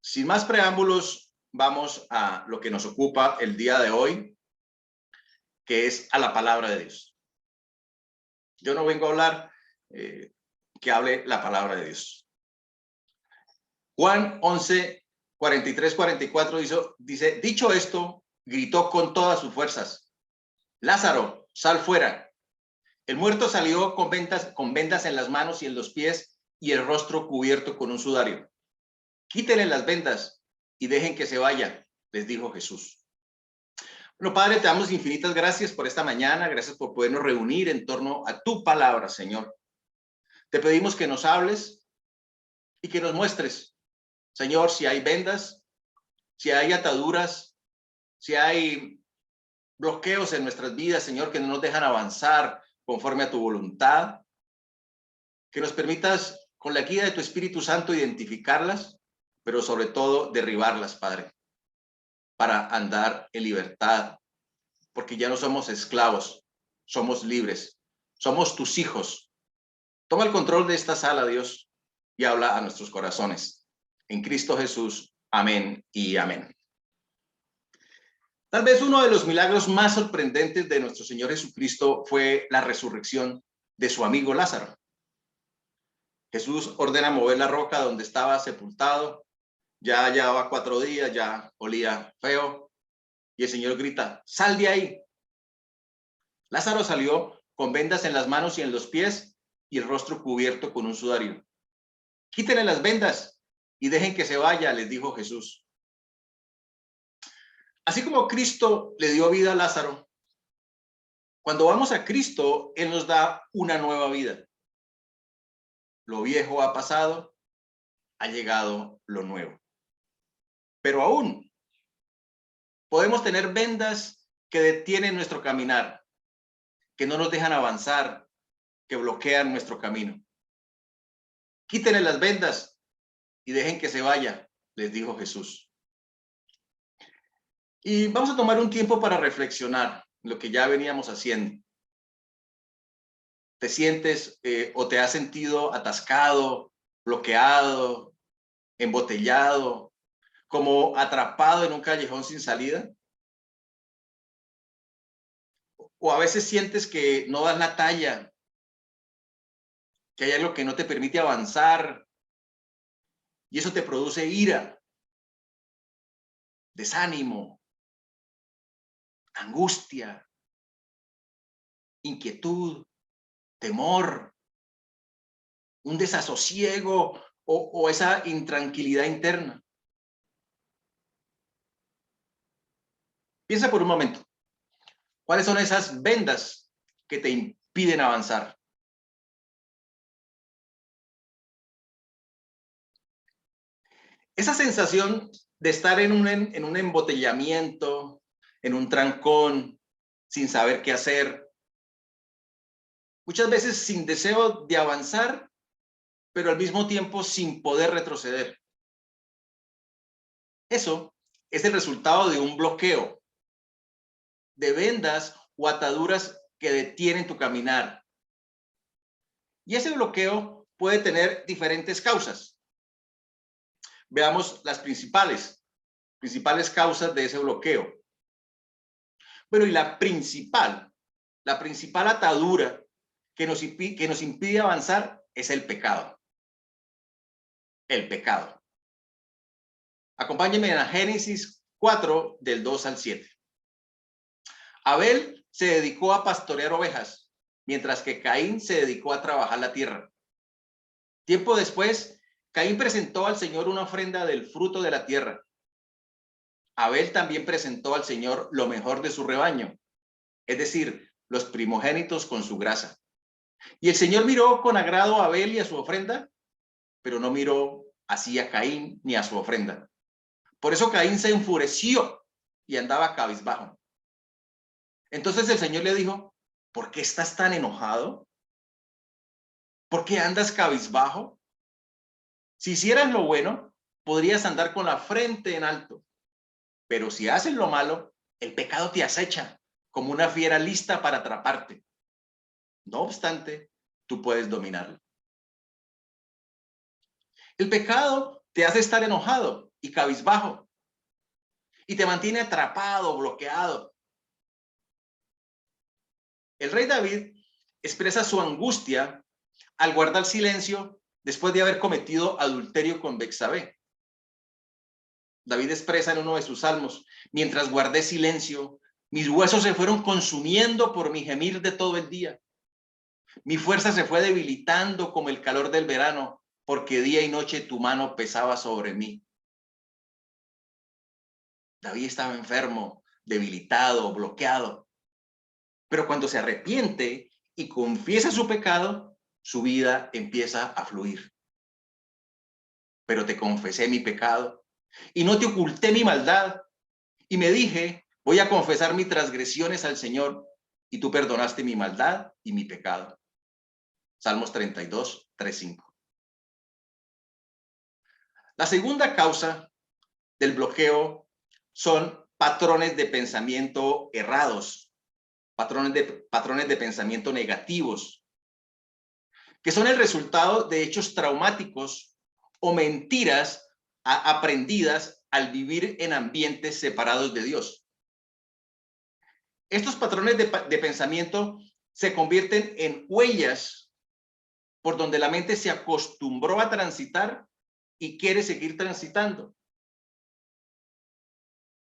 Sin más preámbulos, vamos a lo que nos ocupa el día de hoy, que es a la palabra de Dios. Yo no vengo a hablar que hable la palabra de Dios. Juan 11, 43, 44 dice, dicho esto, gritó con todas sus fuerzas, Lázaro, sal fuera. El muerto salió con vendas en las manos y en los pies y el rostro cubierto con un sudario. Quítenle las vendas y dejen que se vaya, les dijo Jesús. Bueno, Padre, te damos infinitas gracias por esta mañana, gracias por podernos reunir en torno a tu palabra, Señor. Te pedimos que nos hables y que nos muestres, Señor, si hay vendas, si hay ataduras, si hay bloqueos en nuestras vidas, Señor, que no nos dejan avanzar conforme a tu voluntad, que nos permitas con la guía de tu Espíritu Santo identificarlas, pero sobre todo derribarlas, Padre, para andar en libertad, porque ya no somos esclavos, somos libres, somos tus hijos. Toma el control de esta sala, Dios, y habla a nuestros corazones. En Cristo Jesús, amén y amén. Tal vez uno de los milagros más sorprendentes de nuestro Señor Jesucristo fue la resurrección de su amigo Lázaro. Jesús ordena mover la roca donde estaba sepultado. Ya llevaba 4 días, ya olía feo. Y el Señor grita, sal de ahí. Lázaro salió con vendas en las manos y en los pies y el rostro cubierto con un sudario. Quítenle las vendas y dejen que se vaya, les dijo Jesús. Así como Cristo le dio vida a Lázaro, cuando vamos a Cristo, Él nos da una nueva vida. Lo viejo ha pasado, ha llegado lo nuevo. Pero aún podemos tener vendas que detienen nuestro caminar, que no nos dejan avanzar, que bloquean nuestro camino. Quítenle las vendas y dejen que se vaya, les dijo Jesús. Y vamos a tomar un tiempo para reflexionar lo que ya veníamos haciendo. ¿Te sientes o te has sentido atascado, bloqueado, embotellado, como atrapado en un callejón sin salida? O a veces sientes que no das la talla, que hay algo que no te permite avanzar y eso te produce ira, desánimo, angustia, inquietud, temor, un desasosiego o esa intranquilidad interna. Piensa por un momento, ¿cuáles son esas vendas que te impiden avanzar? Esa sensación de estar en un embotellamiento, en un trancón, sin saber qué hacer, muchas veces sin deseo de avanzar, pero al mismo tiempo sin poder retroceder. Eso es el resultado de un bloqueo, de vendas o ataduras que detienen tu caminar. Y ese bloqueo puede tener diferentes causas. Veamos las principales causas de ese bloqueo. Bueno, y la principal atadura que nos impide avanzar es el pecado. El pecado. Acompáñenme a Génesis 4, del 2 al 7. Abel se dedicó a pastorear ovejas, mientras que Caín se dedicó a trabajar la tierra. Tiempo después, Caín presentó al Señor una ofrenda del fruto de la tierra. Abel también presentó al Señor lo mejor de su rebaño, es decir, los primogénitos con su grasa. Y el Señor miró con agrado a Abel y a su ofrenda, pero no miró así a Caín ni a su ofrenda. Por eso Caín se enfureció y andaba cabizbajo. Entonces el Señor le dijo, ¿por qué estás tan enojado? ¿Por qué andas cabizbajo? Si hicieras lo bueno, podrías andar con la frente en alto. Pero si haces lo malo, el pecado te acecha como una fiera lista para atraparte. No obstante, tú puedes dominarlo. El pecado te hace estar enojado y cabizbajo y te mantiene atrapado, bloqueado. El rey David expresa su angustia al guardar silencio después de haber cometido adulterio con Betsabé. David expresa en uno de sus salmos: mientras guardé silencio, mis huesos se fueron consumiendo por mi gemir de todo el día. Mi fuerza se fue debilitando como el calor del verano, porque día y noche tu mano pesaba sobre mí. David estaba enfermo, debilitado, bloqueado. Pero cuando se arrepiente y confiesa su pecado, su vida empieza a fluir. Pero te confesé mi pecado y no te oculté mi maldad. Y me dije, voy a confesar mis transgresiones al Señor, y tú perdonaste mi maldad y mi pecado. Salmos 32, 3, 5. La segunda causa del bloqueo son patrones de pensamiento errados, patrones de pensamiento negativos, que son el resultado de hechos traumáticos o mentiras aprendidas al vivir en ambientes separados de Dios. Estos patrones de pensamiento se convierten en huellas por donde la mente se acostumbró a transitar y quiere seguir transitando.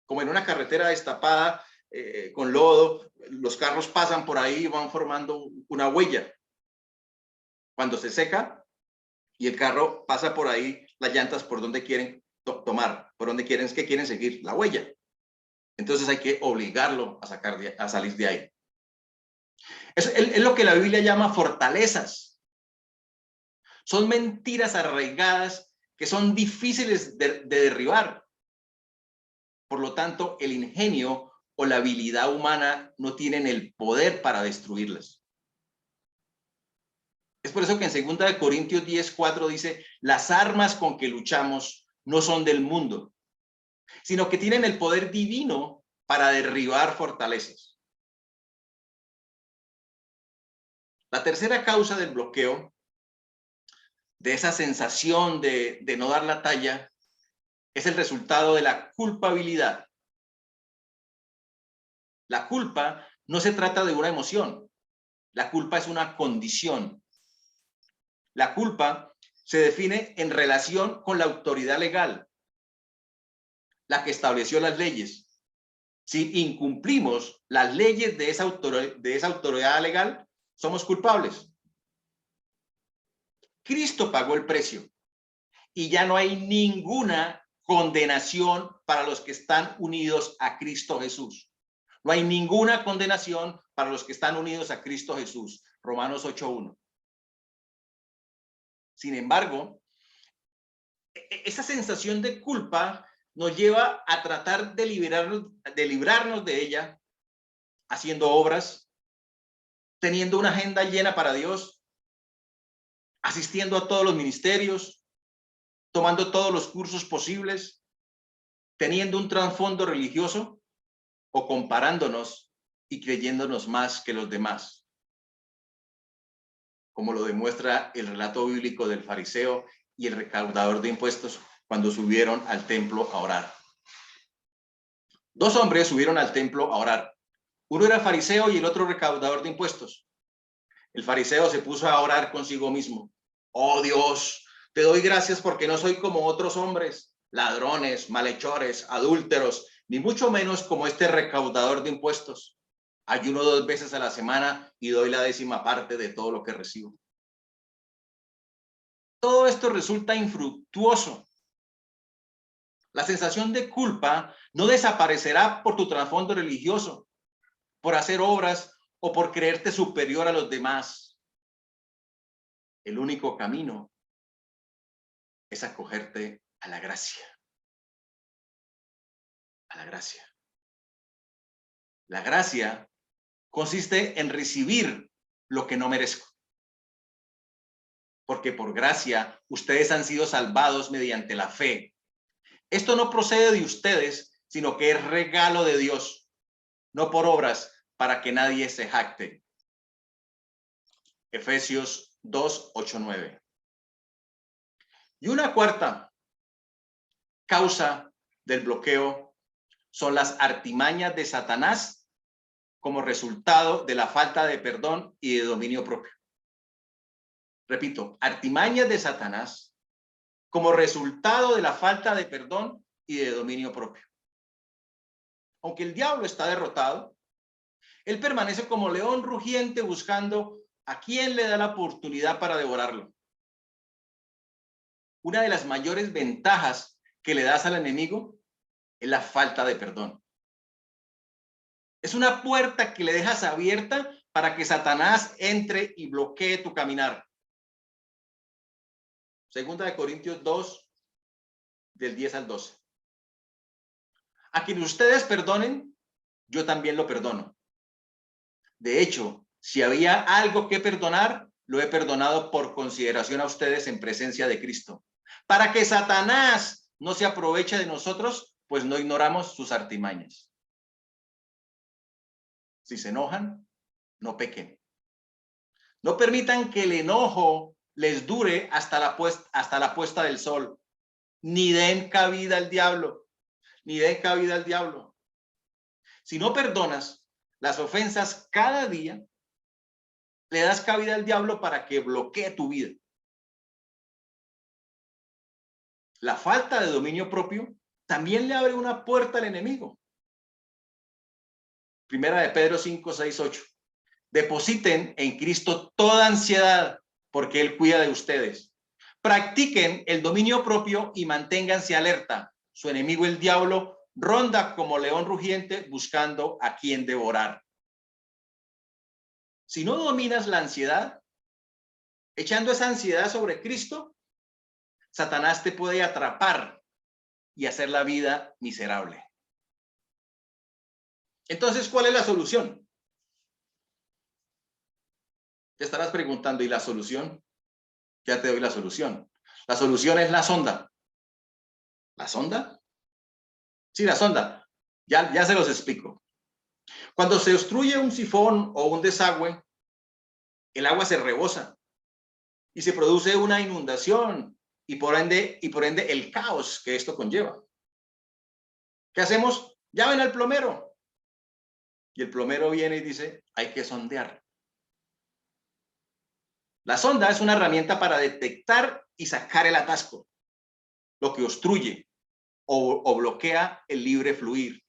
Como en una carretera destapada, con lodo, los carros pasan por ahí y van formando una huella. Cuando se seca y el carro pasa por ahí, las llantas por donde quieren tomar, por donde quieren seguir la huella. Entonces hay que obligarlo a salir de ahí. Es lo que la Biblia llama fortalezas. Son mentiras arraigadas que son difíciles de derribar. Por lo tanto, el ingenio o la habilidad humana no tienen el poder para destruirlas. Es por eso que en 2 Corintios 10:4 dice: las armas con que luchamos no son del mundo, sino que tienen el poder divino para derribar fortalezas. La tercera causa del bloqueo, de esa sensación de no dar la talla, es el resultado de la culpabilidad. La culpa no se trata de una emoción, la culpa es una condición. La culpa se define en relación con la autoridad legal, la que estableció las leyes. Si incumplimos las leyes de esa autoridad legal, somos culpables. Cristo pagó el precio y ya no hay ninguna condenación para los que están unidos a Cristo Jesús. No hay ninguna condenación para los que están unidos a Cristo Jesús. Romanos 8:1. Sin embargo, esa sensación de culpa nos lleva a tratar de librarnos de ella, haciendo obras, teniendo una agenda llena para Dios, asistiendo a todos los ministerios, tomando todos los cursos posibles, teniendo un trasfondo religioso o comparándonos y creyéndonos más que los demás, como lo demuestra el relato bíblico del fariseo y el recaudador de impuestos cuando subieron al templo a orar. Dos hombres subieron al templo a orar. Uno era fariseo y el otro recaudador de impuestos. El fariseo se puso a orar consigo mismo. Oh Dios, te doy gracias porque no soy como otros hombres, ladrones, malhechores, adúlteros, ni mucho menos como este recaudador de impuestos. Ayuno 2 veces a la semana y doy la 10ª parte de todo lo que recibo. Todo esto resulta infructuoso. La sensación de culpa no desaparecerá por tu trasfondo religioso, por hacer obras o por creerte superior a los demás. El único camino es acogerte a la gracia. A la gracia. La gracia consiste en recibir lo que no merezco. Porque por gracia ustedes han sido salvados mediante la fe. Esto no procede de ustedes, sino que es regalo de Dios, no por obras, para que nadie se jacte. Efesios 2:8-9. Y una cuarta causa del bloqueo son las artimañas de Satanás como resultado de la falta de perdón y de dominio propio. Repito, artimañas de Satanás como resultado de la falta de perdón y de dominio propio. Aunque el diablo está derrotado, él permanece como león rugiente buscando a quien le da la oportunidad para devorarlo. Una de las mayores ventajas que le das al enemigo es la falta de perdón. Es una puerta que le dejas abierta para que Satanás entre y bloquee tu caminar. Segunda de Corintios 2, del 10 al 12. A quien ustedes perdonen, yo también lo perdono. De hecho, si había algo que perdonar, lo he perdonado por consideración a ustedes en presencia de Cristo, para que Satanás no se aproveche de nosotros, pues no ignoramos sus artimañas. Si se enojan, no pequen. No permitan que el enojo les dure hasta la puesta del sol. Ni den cabida al diablo. Ni den cabida al diablo. Si no perdonas las ofensas cada día, le das cabida al diablo para que bloquee tu vida. La falta de dominio propio también le abre una puerta al enemigo. Primera de Pedro 5, 6, 8. Depositen en Cristo toda ansiedad porque Él cuida de ustedes. Practiquen el dominio propio y manténganse alerta. Su enemigo, el diablo, ronda como león rugiente buscando a quien devorar. Si no dominas la ansiedad, echando esa ansiedad sobre Cristo, Satanás te puede atrapar y hacer la vida miserable. Entonces, ¿cuál es la solución? Te estarás preguntando, ¿y la solución? Ya te doy la solución. La solución es la sonda. ¿La sonda? Sí, la sonda. Ya se los explico. Cuando se obstruye un sifón o un desagüe, el agua se rebosa y se produce una inundación y por ende el caos que esto conlleva. ¿Qué hacemos? Llamen al plomero. Y el plomero viene y dice, hay que sondear. La sonda es una herramienta para detectar y sacar el atasco, lo que obstruye o bloquea el libre fluir.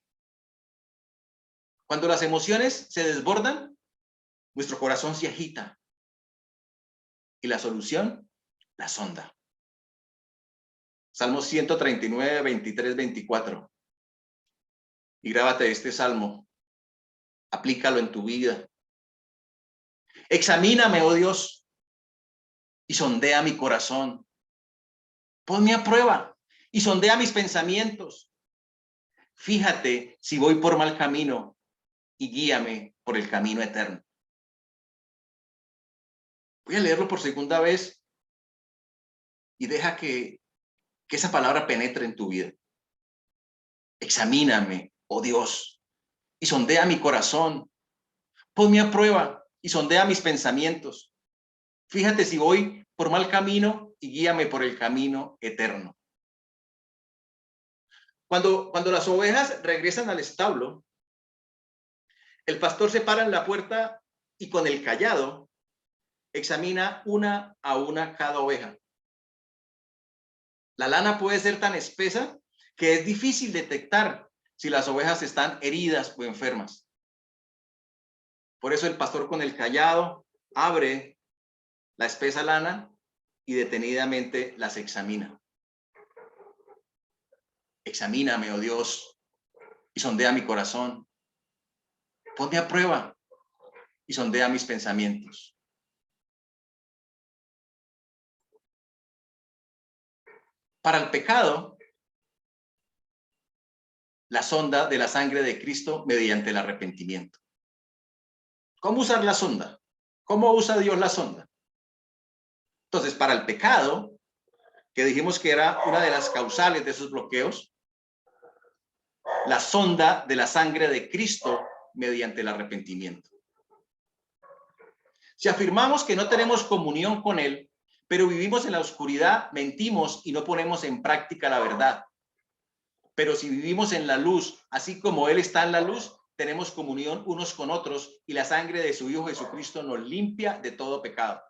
Cuando las emociones se desbordan, nuestro corazón se agita. Y la solución, la sonda. Salmo 139, 23, 24. Y grábate este salmo. Aplícalo en tu vida. Examíname, oh Dios, y sondea mi corazón. Ponme a prueba y sondea mis pensamientos. Fíjate si voy por mal camino y guíame por el camino eterno. Voy a leerlo por segunda vez y deja que esa palabra penetre en tu vida. Examíname, oh Dios, y sondea mi corazón. Ponme a prueba y sondea mis pensamientos. Fíjate si voy por mal camino y guíame por el camino eterno. Cuando las ovejas regresan al establo, el pastor se para en la puerta y con el cayado examina una a una cada oveja. La lana puede ser tan espesa que es difícil detectar si las ovejas están heridas o enfermas. Por eso el pastor con el cayado abre la espesa lana y detenidamente las examina. Examíname, oh Dios, y sondea mi corazón. Ponme a prueba y sondea mis pensamientos. Para el pecado, la sonda de la sangre de Cristo mediante el arrepentimiento. ¿Cómo usar la sonda? ¿Cómo usa Dios la sonda? Entonces, para el pecado, que dijimos que era una de las causales de esos bloqueos, la sonda de la sangre de Cristo mediante el arrepentimiento. Si afirmamos que no tenemos comunión con Él, pero vivimos en la oscuridad, mentimos y no ponemos en práctica la verdad. Pero si vivimos en la luz, así como Él está en la luz, tenemos comunión unos con otros y la sangre de su Hijo Jesucristo nos limpia de todo pecado.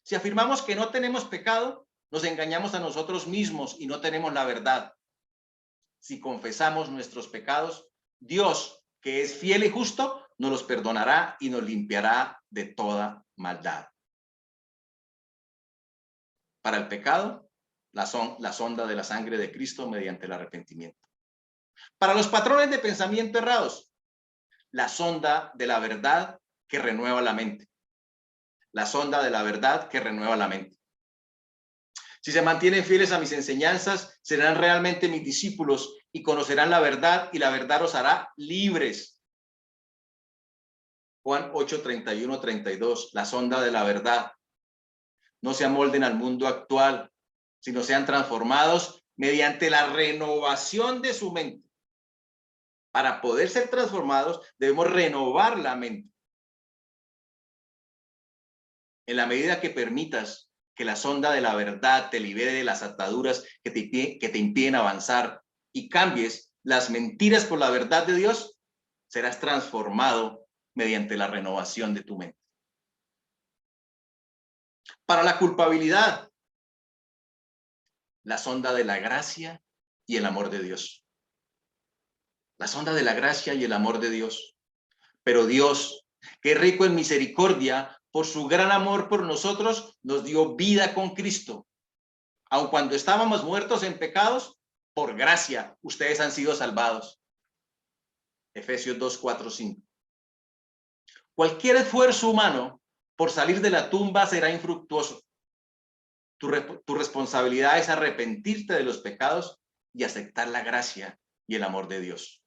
Si afirmamos que no tenemos pecado, nos engañamos a nosotros mismos y no tenemos la verdad. Si confesamos nuestros pecados, Dios, que es fiel y justo, nos los perdonará y nos limpiará de toda maldad. Para el pecado, la sonda de la sangre de Cristo mediante el arrepentimiento. Para los patrones de pensamiento errados, la sonda de la verdad que renueva la mente. La sonda de la verdad que renueva la mente. Si se mantienen fieles a mis enseñanzas, serán realmente mis discípulos y conocerán la verdad y la verdad os hará libres. Juan 8, 31, 32, la sonda de la verdad. No se amolden al mundo actual, sino sean transformados mediante la renovación de su mente. Para poder ser transformados, debemos renovar la mente. En la medida que permitas que la sonda de la verdad te libere de las ataduras que te impiden avanzar y cambies las mentiras por la verdad de Dios, serás transformado mediante la renovación de tu mente. Para la culpabilidad, la sonda de la gracia y el amor de Dios. La sonda de la gracia y el amor de Dios. Pero Dios, que es rico en misericordia, por su gran amor por nosotros, nos dio vida con Cristo. Aun cuando estábamos muertos en pecados, por gracia, ustedes han sido salvados. Efesios 2, 4, 5. Cualquier esfuerzo humano por salir de la tumba será infructuoso. Tu responsabilidad es arrepentirte de los pecados y aceptar la gracia y el amor de Dios.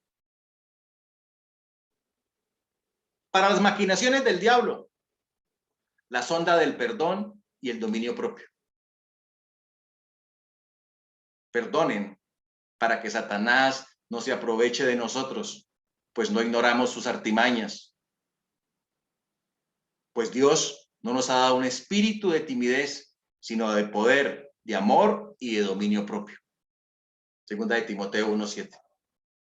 Para las maquinaciones del diablo, la sonda del perdón y el dominio propio. Perdonen para que Satanás no se aproveche de nosotros, pues no ignoramos sus artimañas. Pues Dios no nos ha dado un espíritu de timidez, sino de poder, de amor y de dominio propio. Segunda de Timoteo 1:7.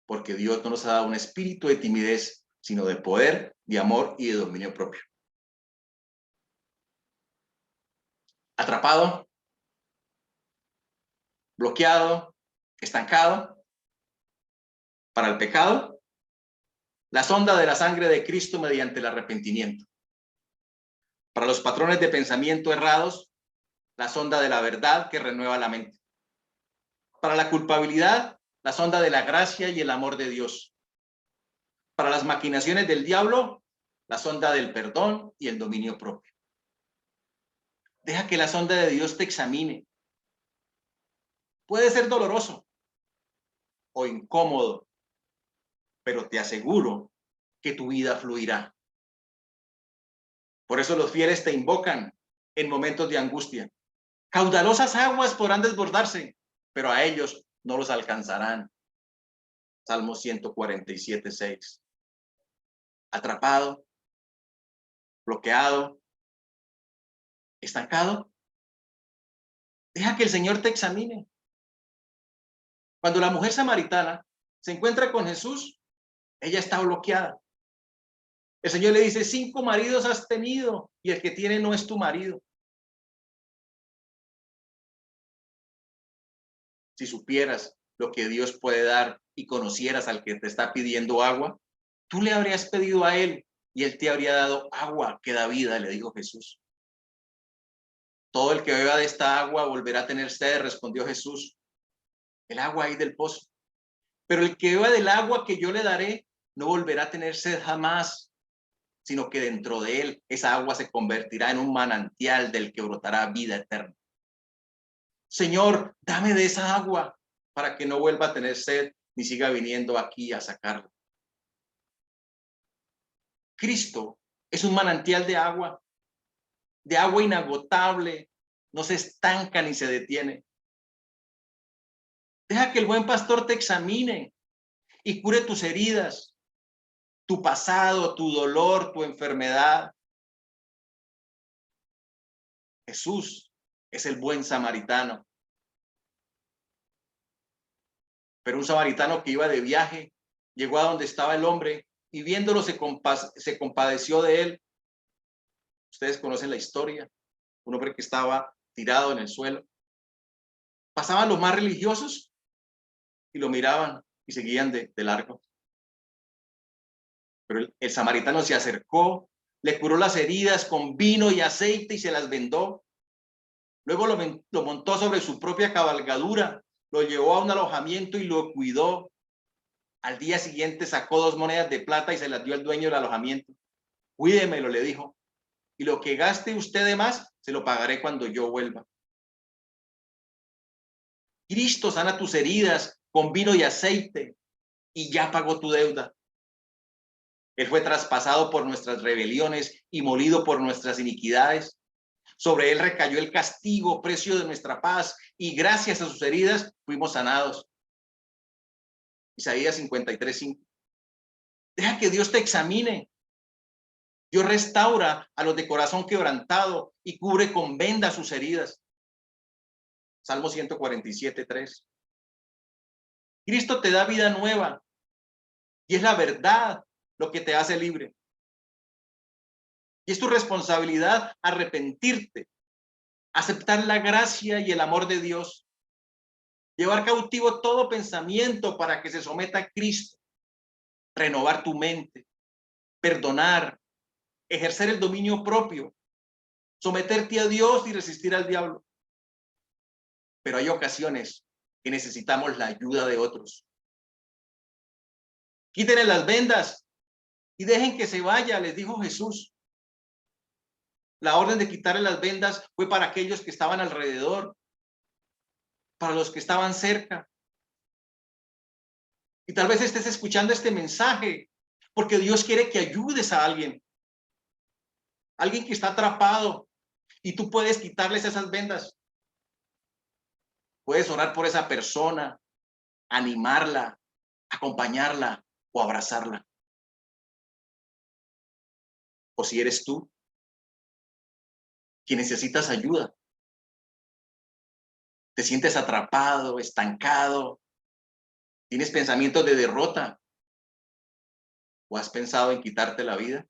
Porque Dios no nos ha dado un espíritu de timidez, sino de poder, de amor y de dominio propio. Atrapado, bloqueado, estancado. Para el pecado, la sonda de la sangre de Cristo mediante el arrepentimiento. Para los patrones de pensamiento errados, la sonda de la verdad que renueva la mente. Para la culpabilidad, la sonda de la gracia y el amor de Dios. Para las maquinaciones del diablo, la sonda del perdón y el dominio propio. Deja que la sonda de Dios te examine. Puede ser doloroso o incómodo, pero te aseguro que tu vida fluirá. Por eso los fieles te invocan en momentos de angustia. Caudalosas aguas podrán desbordarse, pero a ellos no los alcanzarán. Salmo 147, 6. Atrapado, bloqueado, estancado. Deja que el Señor te examine. Cuando la mujer samaritana se encuentra con Jesús, ella está bloqueada. El Señor le dice, 5 maridos has tenido y el que tiene no es tu marido. Si supieras lo que Dios puede dar y conocieras al que te está pidiendo agua, tú le habrías pedido a él y él te habría dado agua que da vida, le dijo Jesús. Todo el que beba de esta agua volverá a tener sed, respondió Jesús. El agua ahí del pozo. Pero el que beba del agua que yo le daré no volverá a tener sed jamás, sino que dentro de él esa agua se convertirá en un manantial del que brotará vida eterna. Señor, dame de esa agua para que no vuelva a tener sed ni siga viniendo aquí a sacarla. Cristo es un manantial de agua inagotable, no se estanca ni se detiene. Deja que el buen pastor te examine y cure tus heridas, tu pasado, tu dolor, tu enfermedad. Jesús es el buen samaritano. Pero un samaritano que iba de viaje llegó a donde estaba el hombre y viéndolo se compadeció de él. Ustedes conocen la historia. Un hombre que estaba tirado en el suelo. Pasaban los más religiosos y lo miraban y seguían de largo. Pero el samaritano se acercó, le curó las heridas con vino y aceite y se las vendó. Luego lo montó sobre su propia cabalgadura, lo llevó a un alojamiento y lo cuidó. Al día siguiente sacó 2 monedas de plata y se las dio al dueño del alojamiento. Cuídemelo, le dijo, y lo que gaste usted de más, se lo pagaré cuando yo vuelva. Cristo sana tus heridas con vino y aceite y ya pagó tu deuda. Él fue traspasado por nuestras rebeliones y molido por nuestras iniquidades. Sobre él recayó el castigo, precio de nuestra paz, y gracias a sus heridas fuimos sanados. Isaías 53:5. Deja que Dios te examine. Dios restaura a los de corazón quebrantado y cubre con venda sus heridas. Salmo 147:3. Cristo te da vida nueva y es la verdad lo que te hace libre. Y es tu responsabilidad arrepentirte, aceptar la gracia y el amor de Dios, llevar cautivo todo pensamiento para que se someta a Cristo, renovar tu mente, perdonar, ejercer el dominio propio, someterte a Dios y resistir al diablo. Pero hay ocasiones que necesitamos la ayuda de otros. Quítenle las vendas y dejen que se vaya, les dijo Jesús. La orden de quitarle las vendas fue para aquellos que estaban alrededor, para los que estaban cerca. Y tal vez estés escuchando este mensaje porque Dios quiere que ayudes a alguien que está atrapado y tú puedes quitarles esas vendas. Puedes orar por esa persona, animarla, acompañarla o abrazarla. O si eres tú quien necesitas ayuda, te sientes atrapado, estancado, tienes pensamientos de derrota o has pensado en quitarte la vida,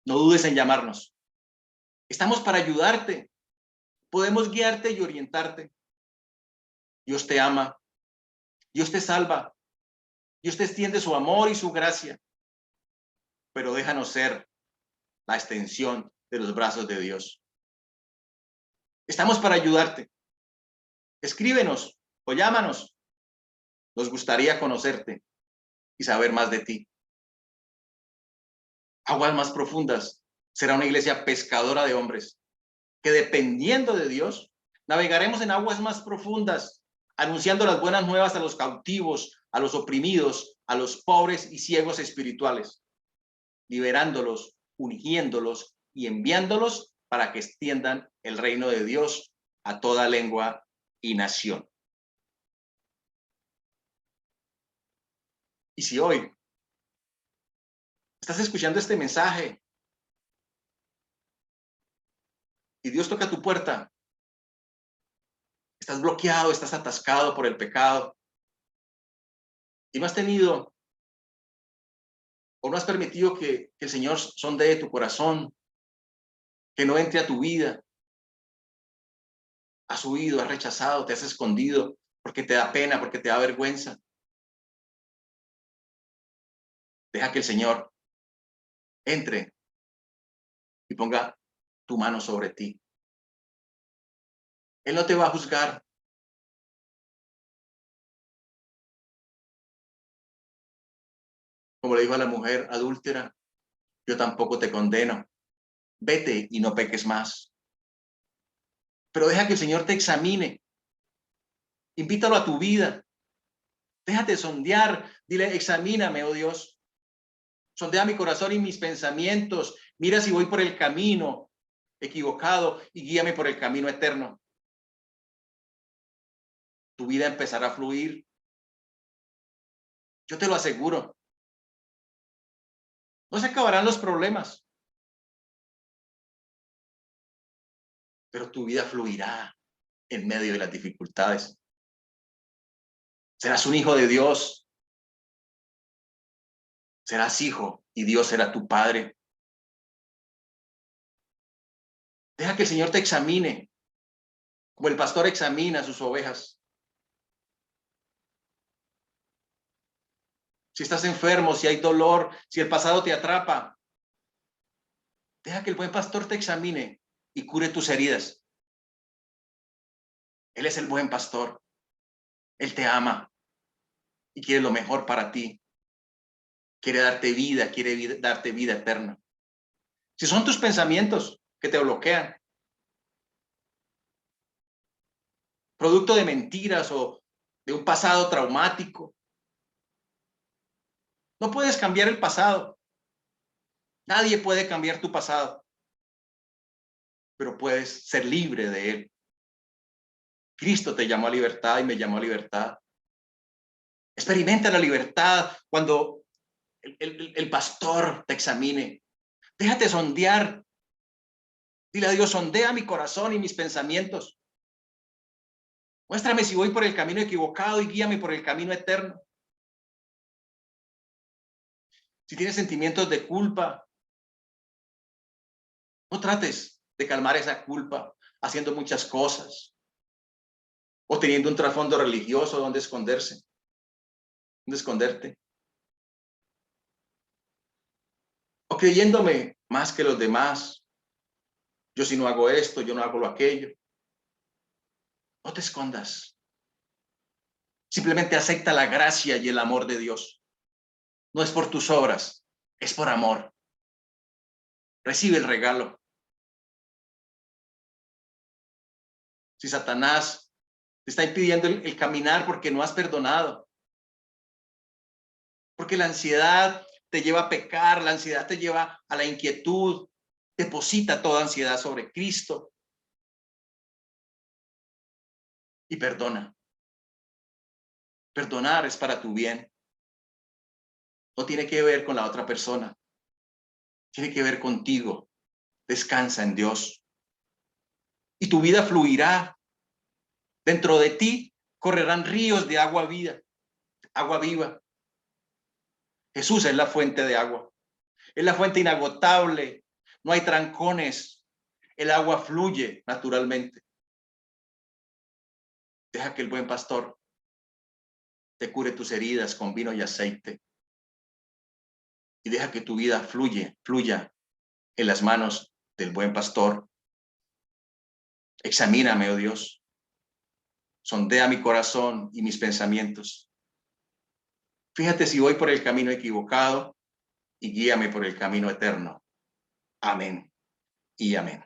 no dudes en llamarnos. Estamos para ayudarte, podemos guiarte y orientarte. Dios te ama, Dios te salva, Dios te extiende su amor y su gracia, pero déjanos ser la extensión de los brazos de Dios. Estamos para ayudarte. Escríbenos o llámanos. Nos gustaría conocerte y saber más de ti. Aguas más profundas será una iglesia pescadora de hombres que, dependiendo de Dios, navegaremos en aguas más profundas, anunciando las buenas nuevas a los cautivos, a los oprimidos, a los pobres y ciegos espirituales, liberándolos, ungiéndolos y enviándolos para que extiendan el reino de Dios a toda lengua y nación. Y si hoy estás escuchando este mensaje y Dios toca tu puerta, estás bloqueado, estás atascado por el pecado y no has tenido o no has permitido que el Señor sondee tu corazón, que no entre a tu vida, has huido, has rechazado, te has escondido porque te da pena, porque te da vergüenza. Deja que el Señor entre y ponga tu mano sobre ti. Él no te va a juzgar. Como le dijo a la mujer adúltera, yo tampoco te condeno. Vete y no peques más. Pero deja que el Señor te examine. Invítalo a tu vida. Déjate sondear. Dile, examíname, oh Dios. Sondea mi corazón y mis pensamientos. Mira si voy por el camino equivocado y guíame por el camino eterno. Tu vida empezará a fluir. Yo te lo aseguro. No se acabarán los problemas, pero tu vida fluirá en medio de las dificultades. Serás un hijo de Dios. Serás hijo y Dios será tu padre. Deja que el Señor te examine, como el pastor examina a sus ovejas. Si estás enfermo, si hay dolor, si el pasado te atrapa, deja que el buen pastor te examine y cure tus heridas. Él es el buen pastor. Él te ama y quiere lo mejor para ti. Quiere darte vida, darte vida eterna. Si son tus pensamientos que te bloquean, producto de mentiras o de un pasado traumático, no puedes cambiar el pasado. Nadie puede cambiar tu pasado, pero puedes ser libre de él. Cristo te llamó a libertad y me llamó a libertad. Experimenta la libertad cuando el pastor te examine. Déjate sondear. Dile a Dios, sondea mi corazón y mis pensamientos. Muéstrame si voy por el camino equivocado y guíame por el camino eterno. Si tienes sentimientos de culpa, no trates de calmar esa culpa haciendo muchas cosas o teniendo un trasfondo religioso donde esconderte. O creyéndome más que los demás. Yo si no hago esto, yo no hago lo aquello. No te escondas. Simplemente acepta la gracia y el amor de Dios. No es por tus obras, es por amor. Recibe el regalo. Si Satanás te está impidiendo el caminar porque no has perdonado, porque la ansiedad te lleva a pecar, la ansiedad te lleva a la inquietud, deposita toda ansiedad sobre Cristo y perdona. Perdonar es para tu bien. No tiene que ver con la otra persona. Tiene que ver contigo. Descansa en Dios. Y tu vida fluirá. Dentro de ti correrán ríos de agua vida, agua viva. Jesús es la fuente de agua. Es la fuente inagotable. No hay trancones. El agua fluye naturalmente. Deja que el buen pastor te cure tus heridas con vino y aceite. Y deja que tu vida fluya en las manos del buen pastor. Examíname, oh Dios. Sondea mi corazón y mis pensamientos. Fíjate si voy por el camino equivocado y guíame por el camino eterno. Amén y amén.